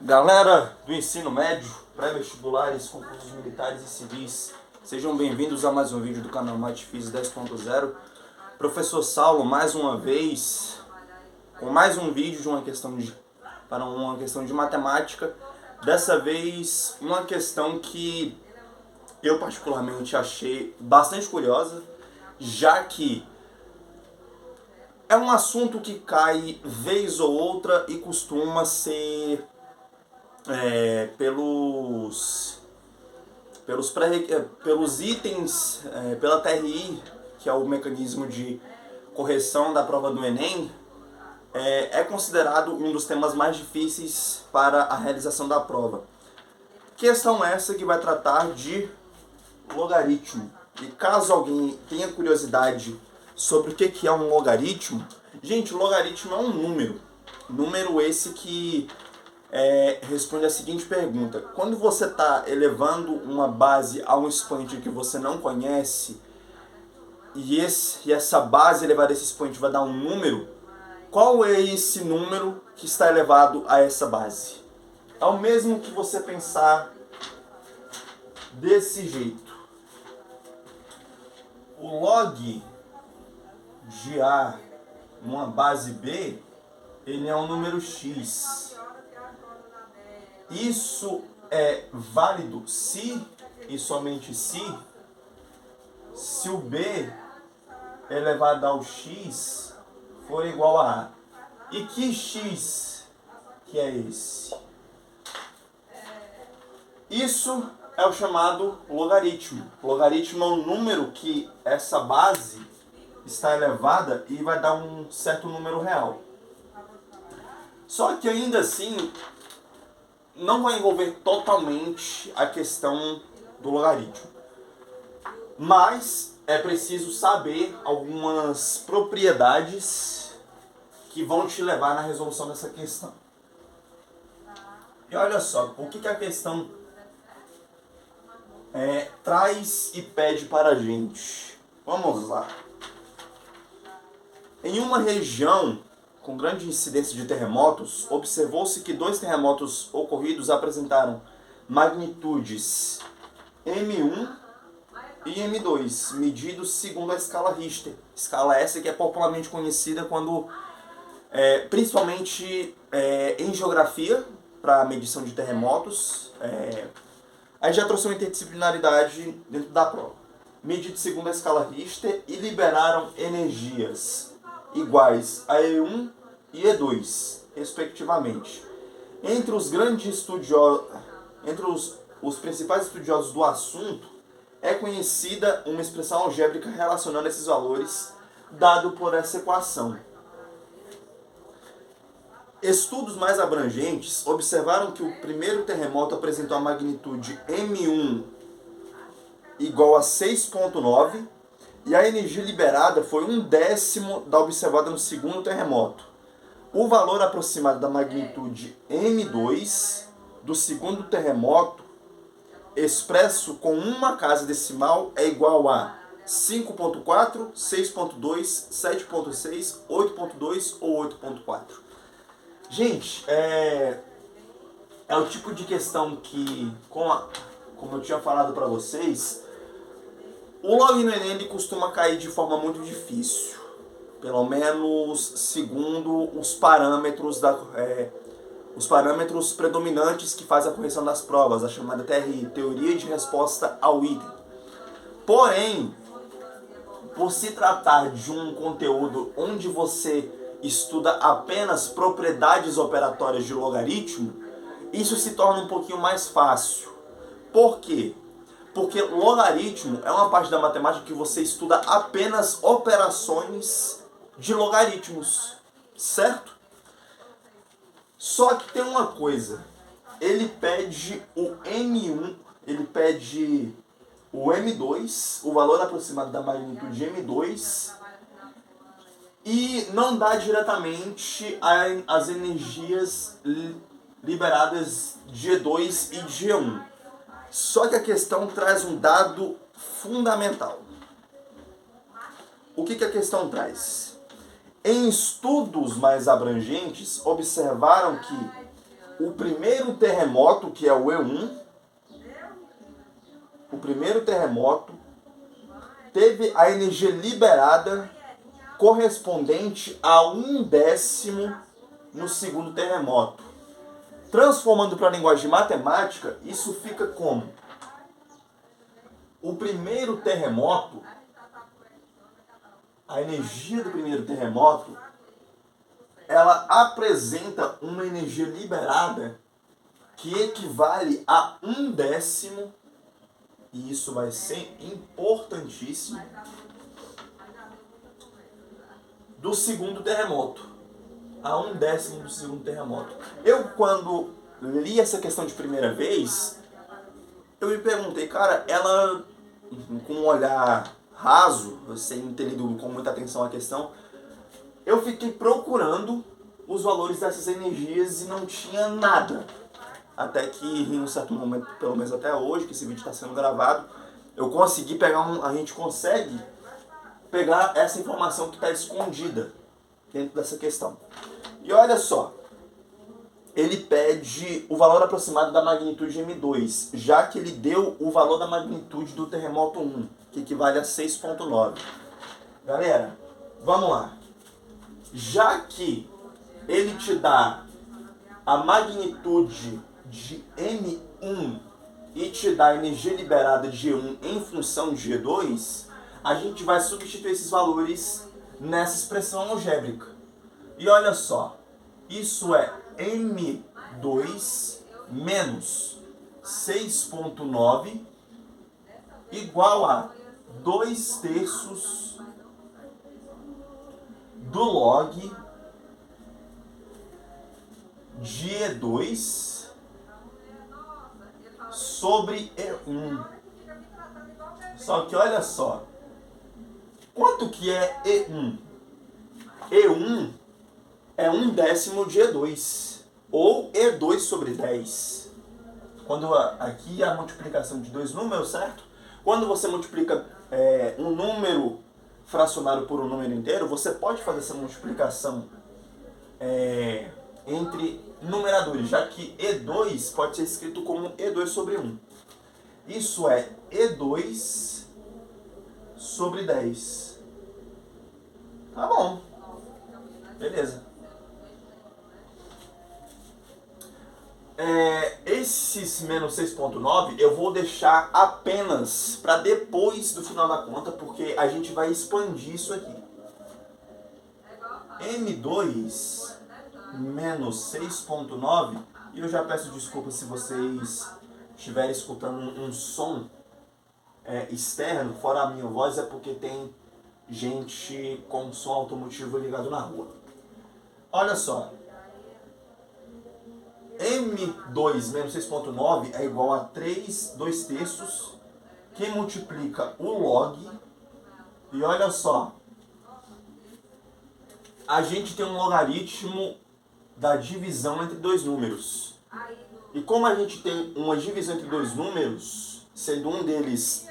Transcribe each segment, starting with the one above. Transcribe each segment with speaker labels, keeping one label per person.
Speaker 1: Galera do ensino médio, pré-vestibulares, concursos militares e civis, sejam bem-vindos a mais um vídeo do canal Matefis 10.0. Professor Saulo, mais uma vez, com mais um vídeo para uma questão de matemática. Dessa vez, uma questão que eu particularmente achei bastante curiosa, já que é um assunto que cai vez ou outra e costuma ser pelos itens, pela TRI, que é o mecanismo de correção da prova do Enem, é considerado um dos temas mais difíceis para a realização da prova. Questão essa que vai tratar de logaritmo. E caso alguém tenha curiosidade sobre o que é um logaritmo, gente, logaritmo é um número. Número esse que responde a seguinte pergunta: quando você está elevando uma base a um expoente que você não conhece e essa base elevada a esse expoente vai dar um número, qual é esse número que está elevado a essa base? É o mesmo que você pensar desse jeito. O log de A numa base B, ele é um número x. Isso é válido se e somente se o b elevado ao x for igual a A. E que x que é esse? Isso é o chamado logaritmo. Logaritmo é um número que essa base está elevada e vai dar um certo número real. Só que ainda assim não vai envolver totalmente a questão do logaritmo. Mas é preciso saber algumas propriedades que vão te levar na resolução dessa questão. E olha só, o que a questão traz e pede para a gente. Vamos lá. Em uma região com grande incidência de terremotos, observou-se que 2 terremotos ocorridos apresentaram magnitudes M1 e M2, medidos segundo a escala Richter. Escala essa que é popularmente conhecida quando, principalmente em geografia, para medição de terremotos. Aí já trouxe uma interdisciplinaridade dentro da prova. Medido segundo a escala Richter e liberaram energias iguais a E1 e E2, respectivamente. Entre os grandes estudiosos, entre os principais estudiosos do assunto, é conhecida uma expressão algébrica relacionando esses valores, dado por essa equação. Estudos mais abrangentes observaram que o primeiro terremoto apresentou a magnitude M1 igual a 6,9 e a energia liberada foi 1/10 da observada no segundo terremoto. O valor aproximado da magnitude M2 do segundo terremoto, expresso com uma casa decimal, é igual a 5,4, 6,2, 7,6, 8,2 ou 8,4. Gente, é o tipo de questão que, como eu tinha falado para vocês, o log no Enem ele costuma cair de forma muito difícil, pelo menos segundo os parâmetros predominantes que faz a correção das provas, a chamada TRI, Teoria de Resposta ao Item. Porém, por se tratar de um conteúdo onde você estuda apenas propriedades operatórias de logaritmo, isso se torna um pouquinho mais fácil. Por quê? Porque logaritmo é uma parte da matemática que você estuda apenas operações de logaritmos, certo? Só que tem uma coisa, ele pede o M1, ele pede o M2, o valor aproximado da magnitude M2, e não dá diretamente as energias liberadas de E2 e de E1. Só que a questão traz um dado fundamental. O que a questão traz? Em estudos mais abrangentes, observaram que o primeiro terremoto, que é o E1, o primeiro terremoto teve a energia liberada correspondente a 1/10 no segundo terremoto. Transformando para a linguagem matemática, isso fica como? O primeiro terremoto, a energia do primeiro terremoto, ela apresenta uma energia liberada que equivale a 1/10, e isso vai ser importantíssimo, do segundo terremoto. A 1/10 do segundo terremoto. Eu, quando li essa questão de primeira vez, eu me perguntei, cara, ela, com um olhar raso, sem ter lido com muita atenção a questão, eu fiquei procurando os valores dessas energias e não tinha nada. Até que, em um certo momento, pelo menos até hoje, que esse vídeo está sendo gravado, eu consegui pegar a gente consegue pegar essa informação que está escondida dentro dessa questão. E olha só, ele pede o valor aproximado da magnitude M2, já que ele deu o valor da magnitude do terremoto 1, que equivale a 6,9. Galera, vamos lá. Já que ele te dá a magnitude de M1 e te dá a energia liberada de E1 em função de E2, a gente vai substituir esses valores nessa expressão algébrica. E olha só, isso é M2 menos 6,9 igual a 2/3 do log de E2 sobre E1. Só que olha só, quanto que é E1? E1 é 1/10 de E2, ou E2 sobre 10. Quando aqui a multiplicação de dois números, certo? Quando você multiplica um número fracionário por um número inteiro, você pode fazer essa multiplicação entre numeradores, já que E2 pode ser escrito como E2 sobre 1. Isso é E2 sobre 10. Tá bom. Beleza. Esses menos 6,9 eu vou deixar apenas para depois do final da conta, porque a gente vai expandir isso aqui. M2 menos 6,9, e eu já peço desculpa se vocês estiverem escutando um som externo, fora a minha voz, é porque tem gente com som automotivo ligado na rua. Olha só, M2 menos 6,9 é igual a 3 2/3, que multiplica o log, e olha só, a gente tem um logaritmo da divisão entre dois números. E como a gente tem uma divisão entre dois números, sendo um deles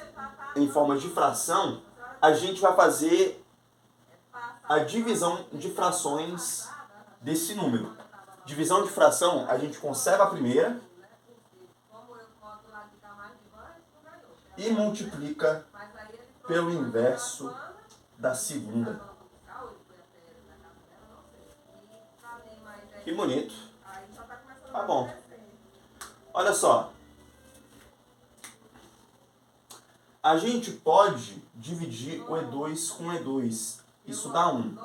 Speaker 1: em forma de fração, a gente vai fazer a divisão de frações desse número. Divisão de fração, a gente conserva a primeira e multiplica pelo inverso da segunda. Que bonito. Tá bom. Olha só. A gente pode dividir o E2 com E2. Isso dá 1.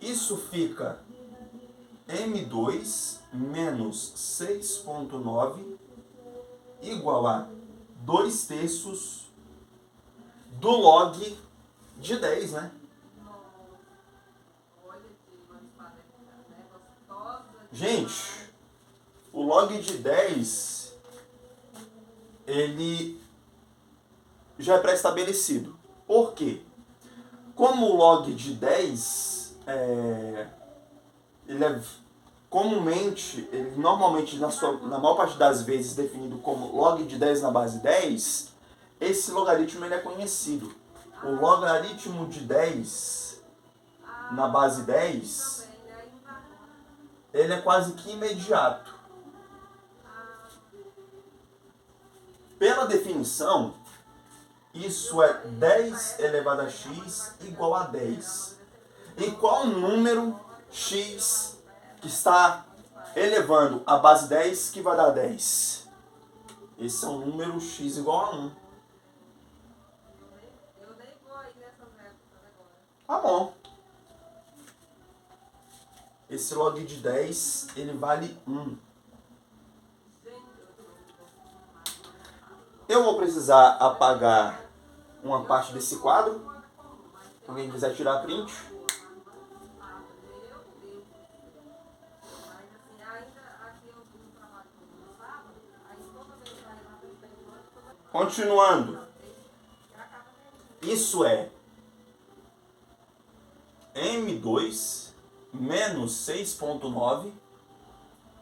Speaker 1: Isso fica M2 menos 6,9 igual a 2/3 do log de 10, né? Gente, o log de 10, ele já é pré-estabelecido. Por quê? Como o log de 10, ele é comumente, ele normalmente na maior parte das vezes definido como log de 10 na base 10, esse logaritmo ele é conhecido. O logaritmo de 10 na base 10 ele é quase que imediato. Pela definição, isso é 10 elevado a x igual a 10. E qual o número x que está elevando a base 10 que vai dar 10? Esse é o número x igual a 1. Tá bom. Esse log de 10, ele vale 1. Eu vou precisar apagar uma parte desse quadro. Se alguém quiser tirar print. Continuando. Isso é M2 menos 6,9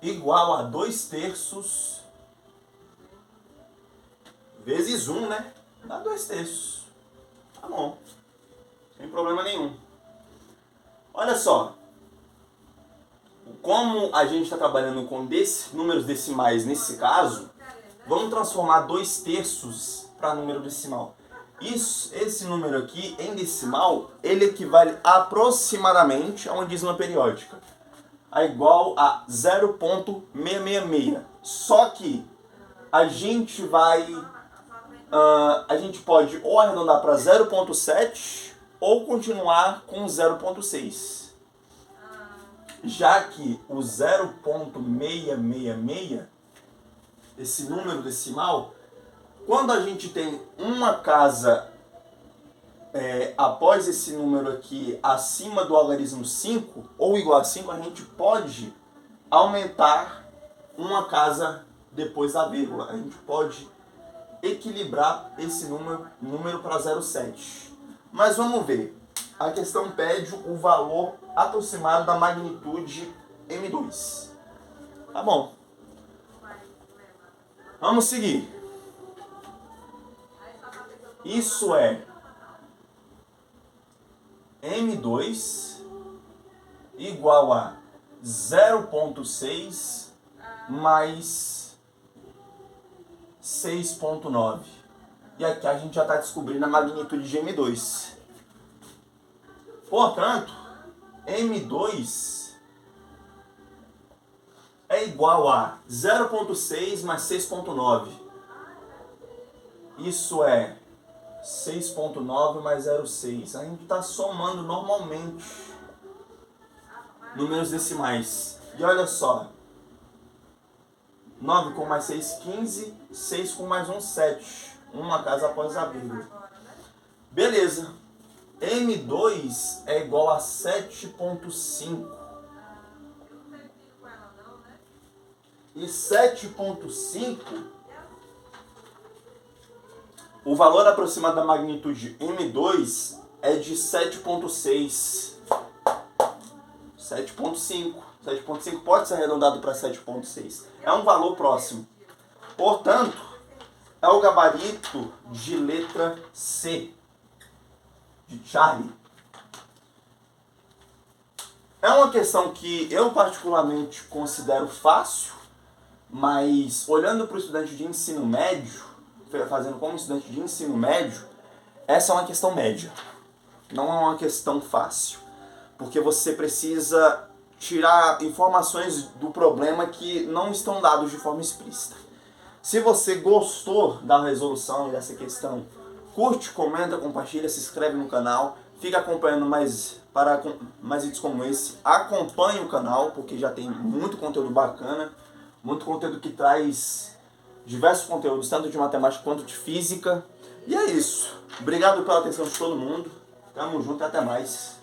Speaker 1: igual a 2/3 vezes 1, né? Dá 2/3. Tá bom. Sem problema nenhum. Olha só. Como a gente está trabalhando com números decimais nesse caso, vamos transformar 2/3 para número decimal. Esse número aqui, em decimal, ele equivale aproximadamente a uma dízima periódica. É igual a 0,666. Só que a gente pode ou arredondar para 0,7 ou continuar com 0,6. Já que o 0,666, esse número decimal, quando a gente tem uma casa após esse número aqui acima do algarismo 5 ou igual a 5, a gente pode aumentar uma casa depois da vírgula. A gente pode equilibrar esse número para 0,7. Mas vamos ver. A questão pede o valor aproximado da magnitude M2. Tá bom. Vamos seguir. Isso é M2 igual a 0,6 mais 6,9. E aqui a gente já está descobrindo a magnitude de M2. Portanto, M2 é igual a 0,6 mais 6,9. Isso é 6,9 mais 0,6. A gente está somando normalmente números decimais. E olha só. 9 com mais 6, 15. 6 com mais 1, 7. Uma casa após a vírgula. Beleza. M2 é igual a 7,5. E 7,5, o valor aproximado da magnitude M2 é de 7,6. 7,5. 7,5 pode ser arredondado para 7,6. É um valor próximo. Portanto, é o gabarito de letra C. De Charlie. É uma questão que eu particularmente considero fácil, mas olhando para o estudante de ensino médio, fazendo como estudante de ensino médio, essa é uma questão média. Não é uma questão fácil. Porque você precisa tirar informações do problema que não estão dados de forma explícita. Se você gostou da resolução dessa questão, curte, comenta, compartilha, se inscreve no canal, fica acompanhando mais vídeos como esse. Acompanhe o canal, porque já tem muito conteúdo bacana, muito conteúdo que traz diversos conteúdos, tanto de matemática quanto de física. E é isso. Obrigado pela atenção de todo mundo. Tamo junto e até mais.